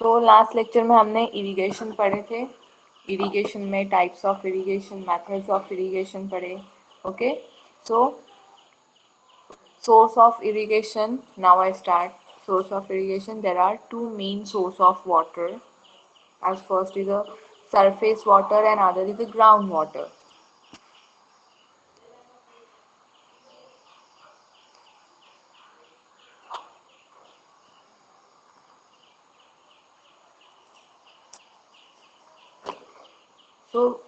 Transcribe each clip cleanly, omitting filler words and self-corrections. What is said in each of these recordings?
तो last lecture में हमने इरिगेशन पढ़े थे। इरिगेशन में types of irrigation, methods of irrigation पढ़े। Okay, so source of irrigation. Now I start. Source of irrigation, there are two main source of water. As first is a surface water and other is a groundwater. So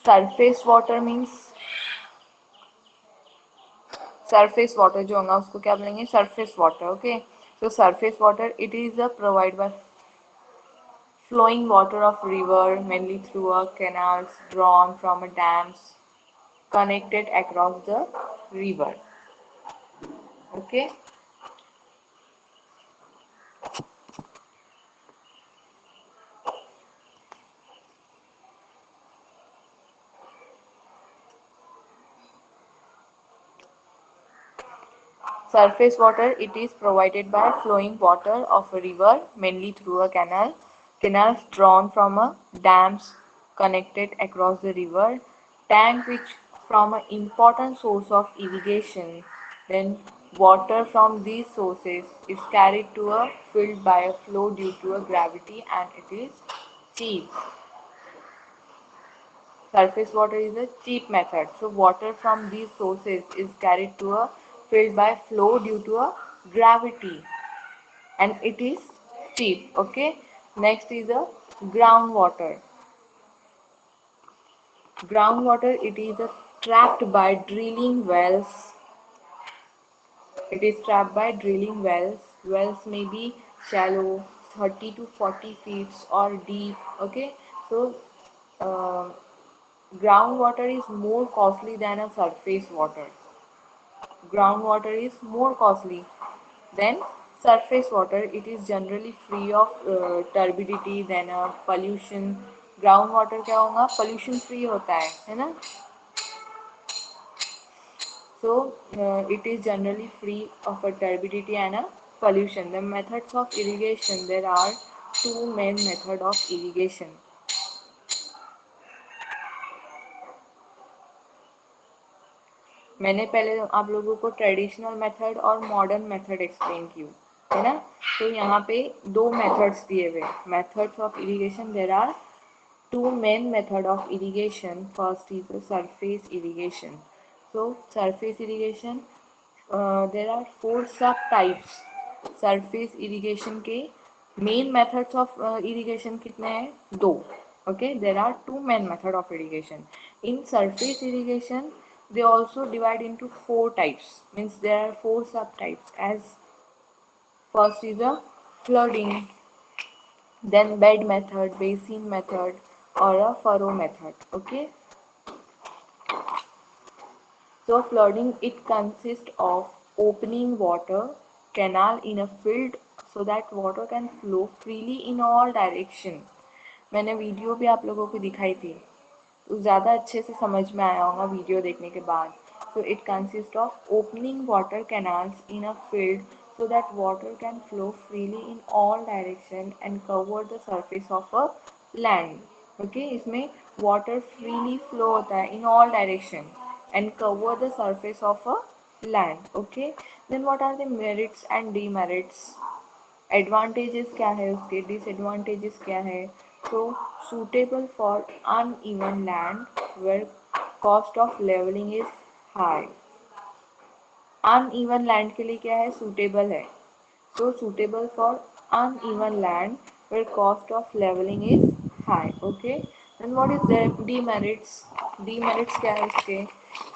surface water means surface water जो होगा उसको क्या बोलेंगे, surface water. Okay, so surface water, it is a provided by flowing water of river, mainly through a canals drawn from a dams connected across the river. Okay, surface water, it is provided by flowing water of a river, mainly through a canal. Canals drawn from a dams connected across the river. Tank which from an important source of irrigation. Then water from these sources is carried to a field by a flow due to a gravity, and it is cheap. Surface water is a cheap method. So water from these sources is carried to a field by flow due to a gravity, and it is cheap. Okay. Next is a groundwater. Groundwater, it is a trapped by drilling wells. It is trapped by drilling wells. Wells may be shallow, 30 to 40 feet or deep. Okay. So uh, groundwater is more costly than a surface water. Groundwater is more costly than surface water. It is generally free of turbidity than pollution. Groundwater क्या होगा, pollution free होता है ना. So it is generally free of a turbidity and a pollution. The methods of irrigation, there are two main method of irrigation. मैंने पहले आप लोगों को ट्रेडिशनल मेथड और मॉडर्न मेथड एक्सप्लेन की है ना. तो यहाँ पे दो मेथड्स दिए हुए, methods of irrigation. There are two main method of irrigation. First is the surface irrigation. So surface irrigation, there are four subtypes. Surface irrigation के main methods of irrigation कितने हैं, दो. Okay, there are two main method of irrigation. In surface irrigation, they also divide into four types. Means there are four subtypes. As first is a flooding, then bed method, basin method, or a furrow method. Okay, so flooding, it consists of opening water canal in a field so that water can flow freely in all direction. मैंने video भी आप लोगों को दिखाई थी, तो ज़्यादा अच्छे से समझ में आया होगा वीडियो देखने के बाद. So it consists of opening water canals in a field so that water can flow freely in all direction and cover the surface of a land. Okay, इसमें water freely flow होता है in all direction and cover the surface of a land. Okay, then what are the merits and demerits? Advantages क्या है उसके, disadvantages क्या है. तो suitable for uneven land where cost of leveling is high. uneven land के लिए क्या है, suitable है. So suitable for uneven land where cost of leveling is high. Okay, then what is the demerits? Demerits क्या है इसके,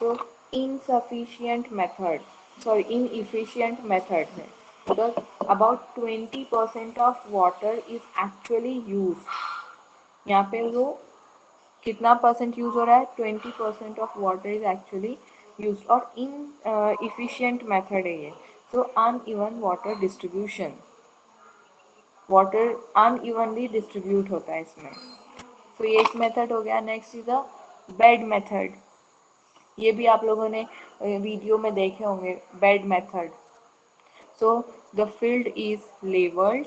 तो insufficient method, sorry, inefficient method है, because about 20% of water is actually used. यहाँ पे वो कितना परसेंट यूज हो रहा है, 20% of water is actually use. और इन इफिशियंट मेथड है ये. So uneven water distribution, water unevenly distribute होता है इसमें. तो ये एक मेथड हो गया. Next is the bed method. ये भी आप लोगों ने वीडियो में देखे होंगे, bed method. So the field is levelled,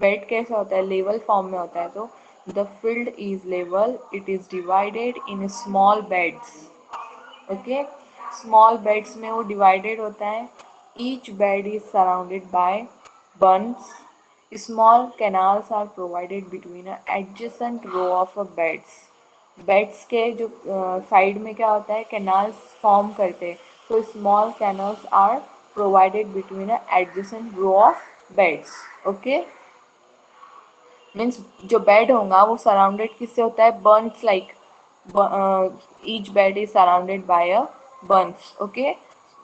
bed कैसा होता है, लेवल फॉर्म में होता है, तो the field is level, it is divided in small beds, okay, small beds में वो डिवाइडेड होता है, each bed is surrounded by bunch, small canals are provided between a adjacent row of a beds, beds के जो side में क्या होता है, कैनाल्स फॉर्म करते हैं, तो small canals are provided between a adjacent row of beds, okay, means जो बेड होगा वो सराउंडेड किससे होता है, bunch, like each bed is surrounded by a bunch, okay.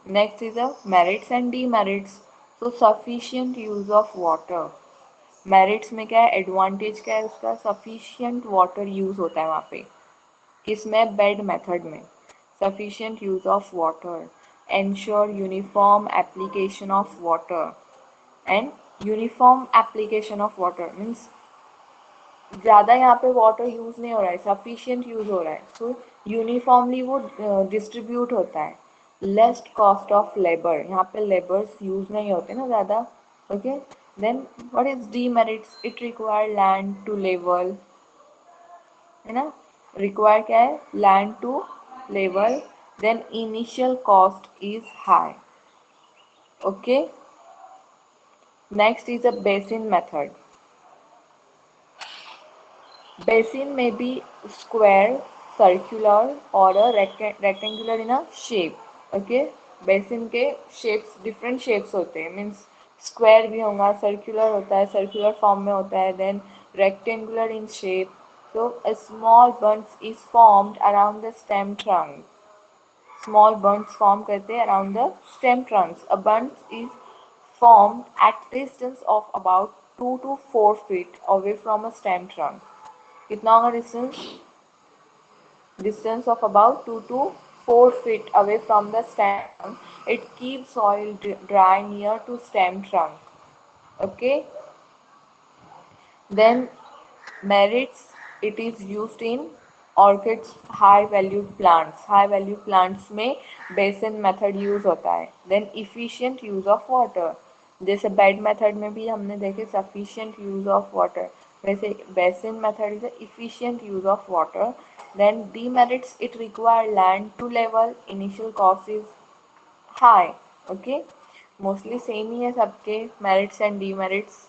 Next is a merits and demerits. So sufficient use of water, merits में क्या है, advantage क्या है उसका, sufficient water use होता है वहाँ पे, किसमें, बेड मेथड में, sufficient use of water, ensure uniform application of water, and uniform application of water means ज़्यादा यहाँ पे वाटर यूज़ नहीं हो रहा है, सफिशिएंट यूज़ हो रहा है, तो यूनिफॉर्मली वो डिस्ट्रीब्यूट होता है, लेस्ट कॉस्ट ऑफ लेबर, यहाँ पे लेबर्स यूज़ नहीं होते ना ज़्यादा, okay. Then what is demerits, it require land to level, है ना, रिक्वायर क्या है, land to level, then initial cost is high, okay. Next is a basin method, basin may be square, circular or a rectangular in a shape, okay. basin के shapes different shapes होते हैं, means square भी होगा, circular होता है, circular form में होता है, then rectangular in shape, so a small bunch is formed around the stem trunk, small bunch form करते हैं around the stem trunks, a bunch is formed at distance of about 2 to 4 feet away from a stem trunk, कितना होगा distance, distance of about 2 to 4 feet away from the stem, it keeps soil dry near to stem trunk, okay. Then merits, it is used in orchids, high value plants, high value plants में basin method use होता है, then efficient use of water, जैसे bed method में भी हमने देखे sufficient use of water, वैसे basin method is efficient use of water, then demerits, it require land to level, initial cost is high, okay, mostly same ही है सबके merits and demerits,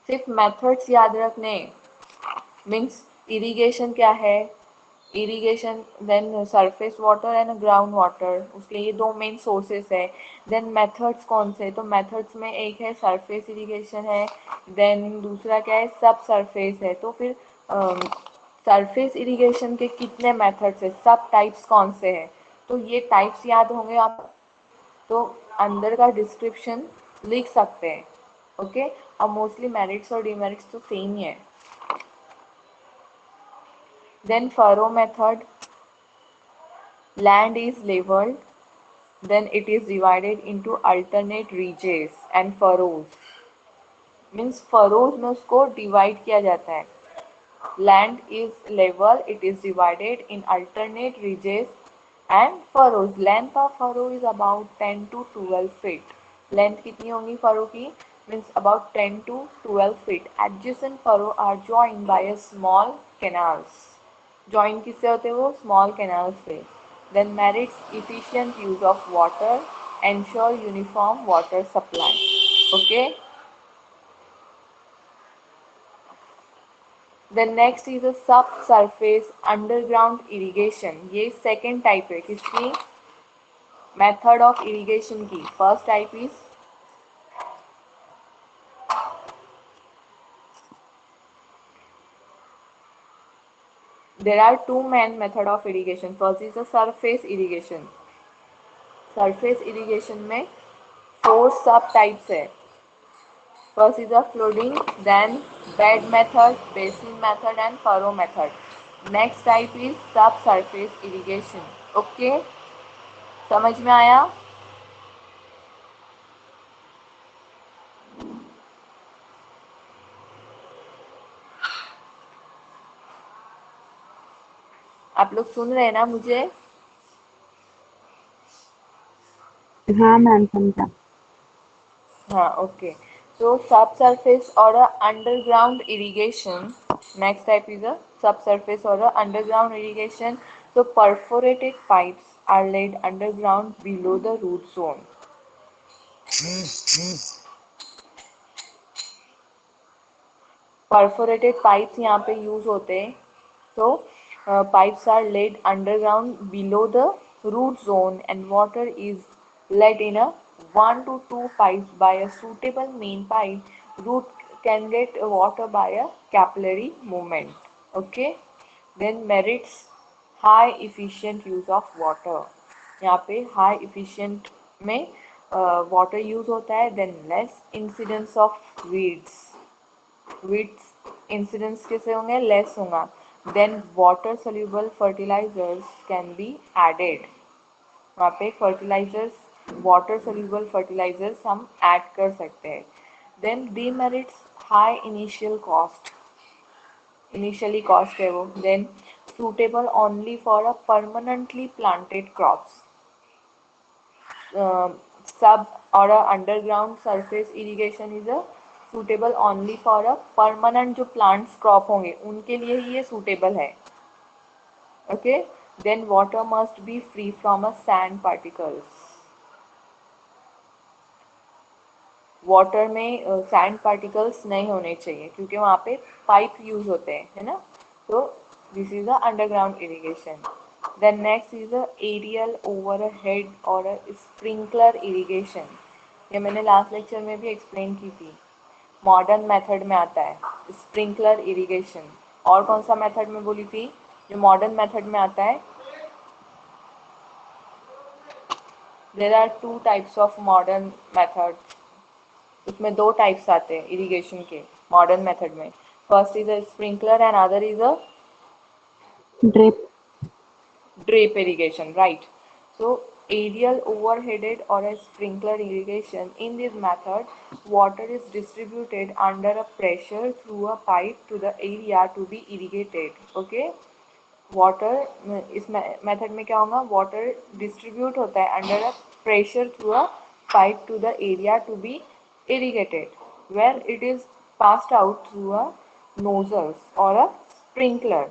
सिर्फ methods याद रखने, मीन्स इरिगेशन क्या है, irrigation then surface water and ground water, उसके ये दो मेन सोर्सेस है, देन मेथड्स कौन से, तो मेथड्स में एक है सरफेस इरिगेशन है, देन दूसरा क्या है, सब सरफेस है, तो फिर सरफेस इरिगेशन के कितने मेथड्स है, सब टाइप्स कौन से हैं, तो ये टाइप्स याद होंगे आप, तो अंदर का डिस्क्रिप्शन लिख सकते हैं, ओके। अब मोस्टली मेरिट्स और डिमेरिट्स तो सेम ही है। Then furrow method, land is levelled, then it is divided into alternate ridges and furrows, means furrows में उसको divide किया जाता है, land is level, it is divided in alternate ridges and furrows, length of furrow is about 10 to 12 feet, length कितनी होगी furrow की, means about 10 to 12 feet, adjacent furrow are joined by a small canals, join किससे होते हैं वो, small canals से, then merits efficient use of water, ensure uniform water supply, okay. Then next is a subsurface underground irrigation, ये second type है किसकी, method of irrigation की, first type is there are two main method of irrigation, first is the surface irrigation, surface irrigation में four sub types है, first is the flooding, then bed method, basin method and furrow method. Next type is subsurface irrigation. Okay, समझ में आया? आप लोग सुन रहे हैं ना मुझे? हाँ मैम समझा। हाँ, okay. So subsurface or a underground irrigation. Next type is a subsurface or a underground irrigation. So perforated pipes are laid underground below the root zone. Perforated pipes यहाँ पे use होते हैं. So pipes are laid underground below the root zone and water is led in a 1 to 2 pipes by a suitable main pipe. Root can get water by a capillary movement. Okay. Then merits high efficient use of water. यहाँ पे high efficient में water use होता है. Then less incidence of weeds. Weeds incidence कैसे होंगे? Less होगा. Then water soluble fertilizers can be added. वहाँ पे fertilizers water soluble fertilizers हम add कर सकते हैं. Then demerits high initial cost. Initially cost है वो. Then suitable only for a permanently planted crops. Sub or a underground surface irrigation is a suitable only for a permanent जो plants crop होंगे उनके लिए ही ये suitable है. Okay. Then water must be free from a sand particles. Water में sand particles नहीं होने चाहिए क्योंकि वहाँ पे पाइप यूज होते हैं, है ना. तो this is a underground irrigation. Then next is a aerial over a head or a sprinkler irrigation. ये मैंने लास्ट लेक्चर में भी एक्सप्लेन की थी. मॉडर्न मेथड में आता है स्प्रिंकलर इरिगेशन. और कौन सा मेथड में बोली थी जो मॉडर्न मेथड में आता है? There are 2 types of modern method. उसमें 2 टाइप्स आते हैं इरिगेशन के मॉडर्न मेथड में. First is a sprinkler and other is a drip irrigation, right? So aerial overheaded or a sprinkler irrigation. In this method, water is distributed under a pressure through a pipe to the area to be irrigated. Okay. Water इस method में क्या होगा? Water distribute होता है under a pressure through a pipe to the area to be irrigated where it is passed out through a nozzles और a sprinkler.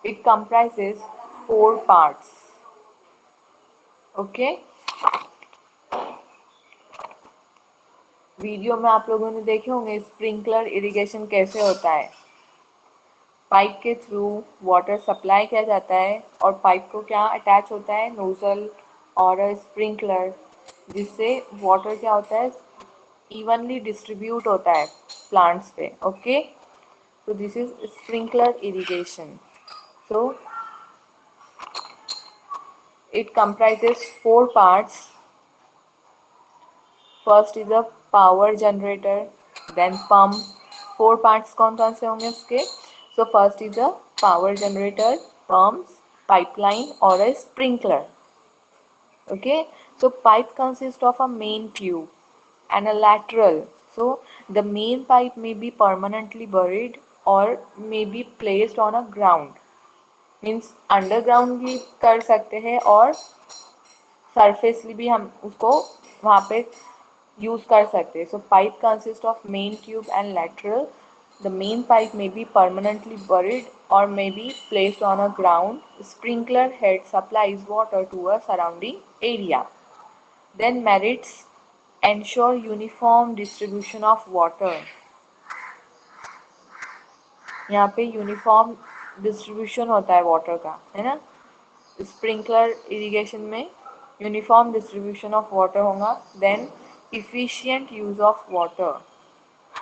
It comprises 4 parts. Okay. Video में आप लोगों ने देखे होंगे स्प्रिंकलर इरिगेशन कैसे होता है. पाइप के थ्रू वाटर सप्लाई किया जाता है और पाइप को क्या अटैच होता है? नोजल और स्प्रिंकलर, जिससे वाटर क्या होता है? इवनली डिस्ट्रीब्यूट होता है प्लांट्स पे. ओके. तो this is sprinkler irrigation. So it comprises 4 parts. First is a power generator, then pump. 4 parts कौन कौन से होंगे उसके? So first is a power generator, pumps, pipeline और a sprinkler. Okay. So pipe consists of a main tube and a lateral. So the main pipe may be permanently buried or may be placed on a ground. Means underground भी कर सकते हैं और सरफेसली भी हम उसको वहाँ पे यूज कर सकते हैं. So pipe consist of main tube and lateral. The main pipe may be permanently buried or may be placed on a ground. Sprinkler head supplies water to a surrounding area. Then merits ensure uniform distribution of water. यहाँ पे uniform distribution होता है water का, है ना. Sprinkler irrigation में uniform distribution of water होगा. Then efficient use of water.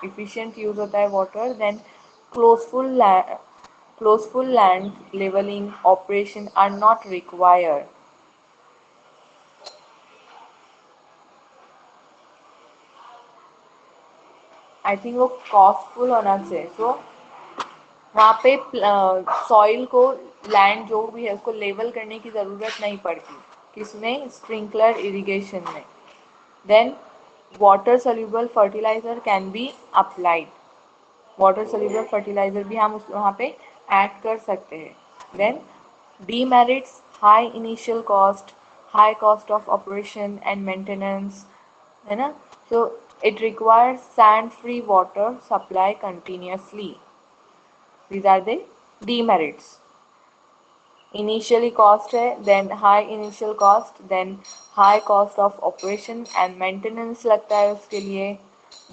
Efficient use होता है वाटर. देन क्लोजफुल land levelling operation are not required. I think वो कॉस्टफुल होना चाहिए. सो वहाँ पे सॉइल को, लैंड जो भी है उसको लेवल करने की ज़रूरत नहीं पड़ती. किसमें? स्प्रिंकलर इरिगेशन में. Then water soluble fertilizer can be applied. Water soluble fertilizer भी हम उस वहाँ पे ऐड कर सकते हैं. Then demerits high initial cost, high cost of operation and maintenance, है ना. So it requires sand-free water supply continuously. These are the demerits. Initially cost है, then high initial cost, then high cost of operation and maintenance लगता है उसके लिए,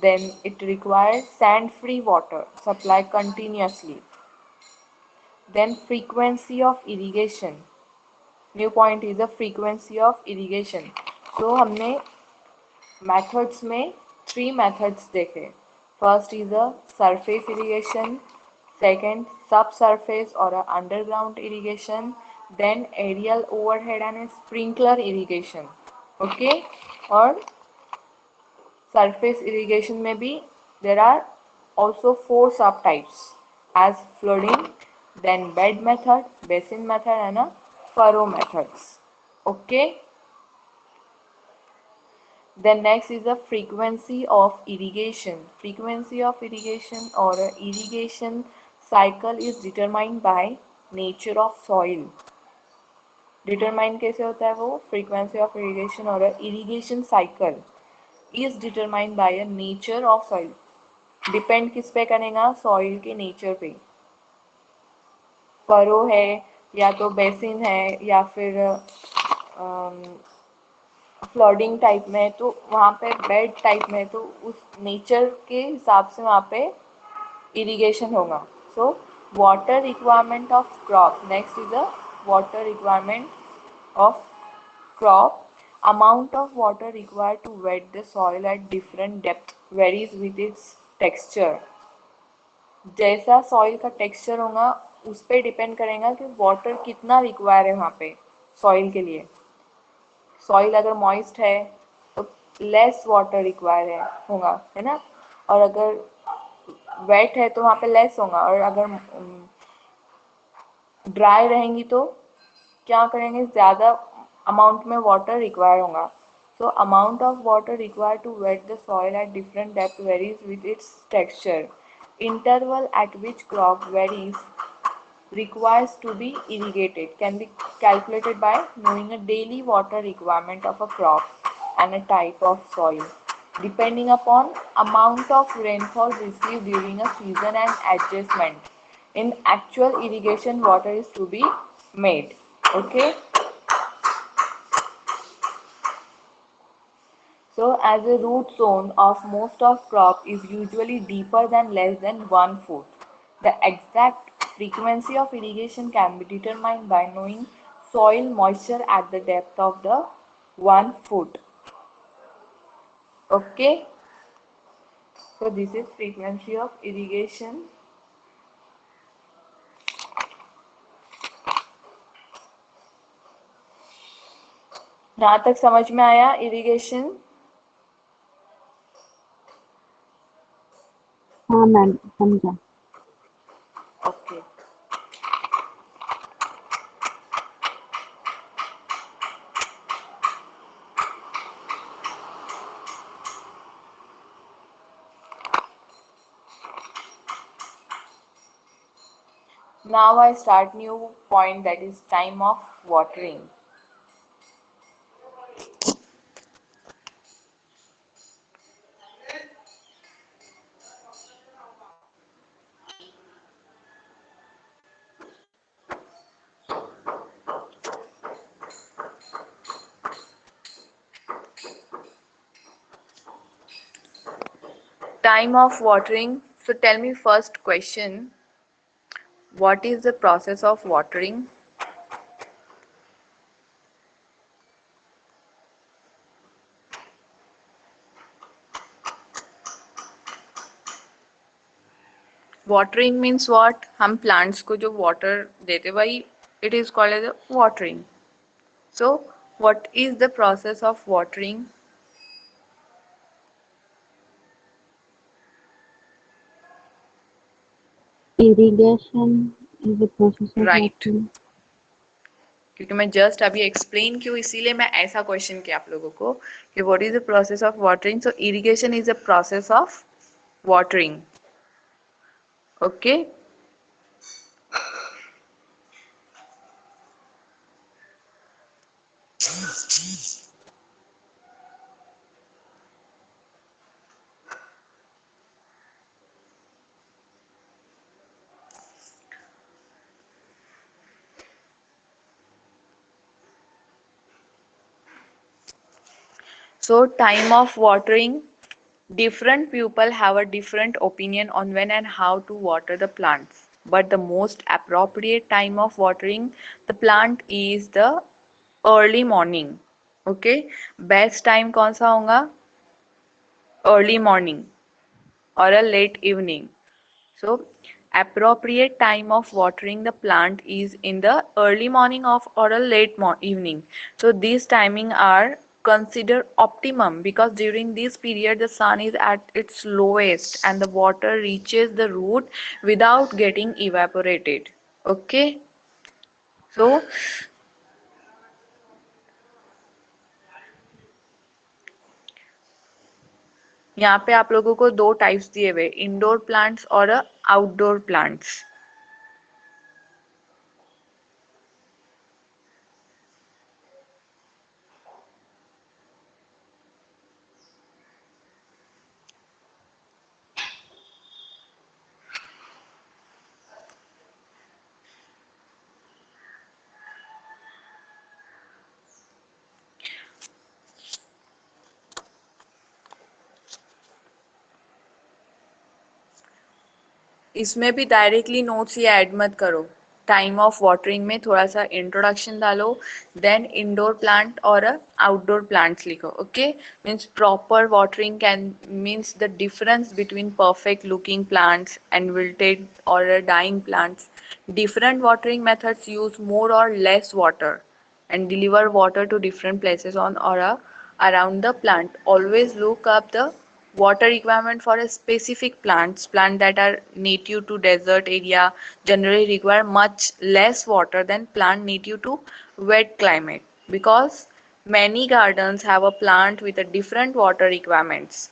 then it requires sand free water supply continuously, then frequency of irrigation. New point is the frequency of irrigation. So हमने methods में 3 methods देखे. First is a surface irrigation, second subsurface or a underground irrigation, then aerial overhead and a sprinkler irrigation. Okay, और surface irrigation में भी there are also 4 subtypes as flooding, then bed method, basin method and a furrow methods. Okay. Then next is the frequency of irrigation. Frequency of irrigation or irrigation cycle is determined by nature of soil. Determine कैसे होता है वो? Frequency of irrigation or irrigation cycle is determined by a nature of soil. Depend किस पे करेगा? Soil के nature पे. Furrow है या तो बेसिन है या फिर फ्लडिंग टाइप में, तो वहाँ पे बेड टाइप में, तो उस नेचर के हिसाब से वहाँ पे इरिगेशन होगा. So water requirement of crop. Next is the water requirement of crop. Amount of water required to wet the soil at different depth varies with its texture. जैसा सॉइल का टेक्सचर होगा उस पर डिपेंड करेगा कि water कितना require है वहाँ पे सॉइल के लिए. सॉइल अगर मॉइस्ट है तो लेस वाटर रिक्वायर होगा, है ना. और अगर वेट है तो वहाँ पे लेस होगा, और अगर ड्राई रहेंगी तो क्या करेंगे, ज़्यादा अमाउंट में वाटर रिक्वायर होगा. So amount of water require to wet the soil at different depth varies with its texture. Interval at which crop varies requires to be irrigated can be calculated by knowing a daily water requirement of a crop and a type of soil depending upon amount of rainfall received during a season and adjustment in actual irrigation water is to be made. Okay. So as a root zone of most of crop is usually deeper than less than 1 foot. The exact frequency of irrigation can be determined by knowing soil moisture at the depth of the 1 foot. Okay. So this is frequency of irrigation. यहाँ तक समझ में आया irrigation? हाँ ma'am, समझा. Okay. Now I start new point, that is time of watering. Time of watering. So tell me first question. What is the process of watering? Watering means what? हम plants को जो water देते वही it is called as a watering. So what is the process of watering? Irrigation is the process of Right. watering. क्योंकि मैं just अभी explain क्यों, इसीलिए मैं ऐसा क्वेश्चन किया आप लोगों को कि what is the process of watering. So irrigation is a process of watering. Okay. So time of watering, different people have a different opinion on when and how to water the plants. But the most appropriate time of watering the plant is the early morning. Okay, best time कौन सा होगा? Early morning or a late evening. So appropriate time of watering the plant is in the early morning of or a late evening. So these timing are considered optimum because during this period the sun is at its lowest and the water reaches the root without getting evaporated. Okay, so यहाँ पे आप लोगों को दो types दिए हुए, indoor plants और outdoor plants. इसमें भी डायरेक्टली नोट्स ये ऐड मत करो. टाइम ऑफ वाटरिंग में थोड़ा सा इंट्रोडक्शन डालो, देन इंडोर प्लांट और आउटडोर प्लांट्स लिखो. Okay, means proper watering can means the difference between perfect looking plants and wilted or dying plants. Different watering methods use more or less water and deliver water to different places on or around the plant. Always look up the water requirement for a specific plant that are native to desert area generally require much less water than plant native to wet climate, because many gardens have a plant with a different water requirements.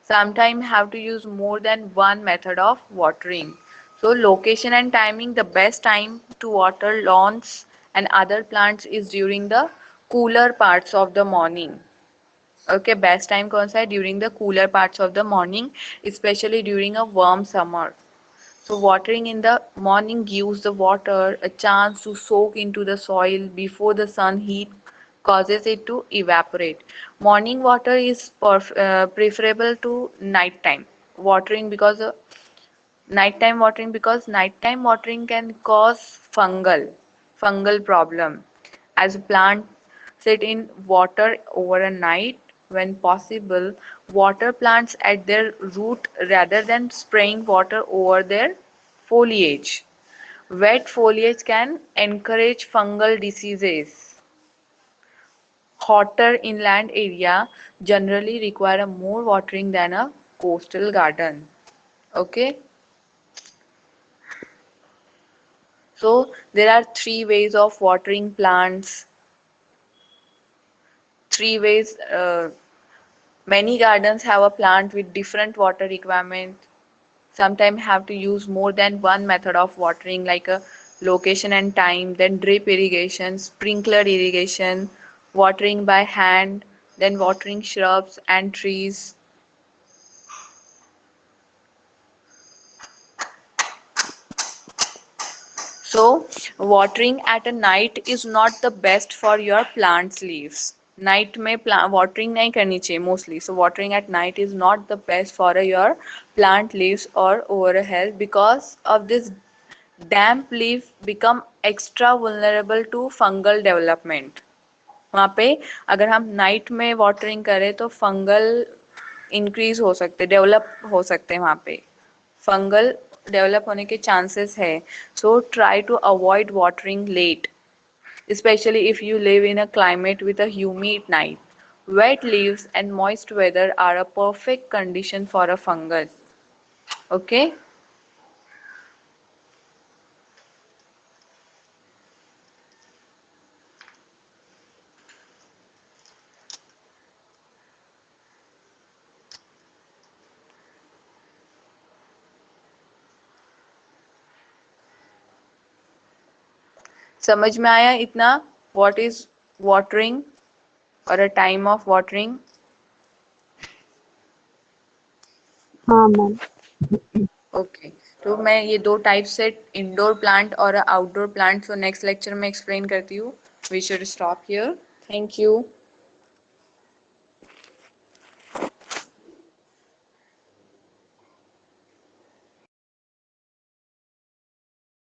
Sometimes have to use more than one method of watering. So location and timing, the best time to water lawns and other plants is during the cooler parts of the morning. Okay, best time कौन सा है? During the cooler parts of the morning, especially during a warm summer. So watering in the morning gives the water a chance to soak into the soil before the sun heat causes it to evaporate. Morning water is preferable to nighttime watering because nighttime watering can cause fungal problem as plants sit in water over a night. When possible, water plants at their root rather than spraying water over their foliage. Wet foliage can encourage fungal diseases. Hotter inland area generally require more watering than a coastal garden. Okay, so there are three ways of watering plants. Three ways. Many gardens have a plant with different water requirement. Sometimes have to use more than one method of watering, like a location and time, then drip irrigation, sprinkler irrigation, watering by hand, then watering shrubs and trees. So watering at a night is not the best for your plant's leaves. Night में watering नहीं करनी चाहिए mostly. So watering at night is not the best for your plant leaves or overall health, because of this damp leaf become extra vulnerable to fungal development. वहाँ पे अगर हम night में watering करें तो फंगल इंक्रीज हो सकते, develop हो सकते हैं, वहाँ पे फंगल डेवलप होने के चांसेस है. So try to avoid watering late, especially if you live in a climate with a humid night. Wet leaves and moist weather are a perfect condition for a fungus. Okay, समझ में आया इतना? What is watering or a time of watering? हाँ ma'am. Okay, तो मैं ये दो type से इंडोर प्लांट और आउटडोर प्लांट तो नेक्स्ट लेक्चर में एक्सप्लेन करती हूँ. We should stop here. Thank you.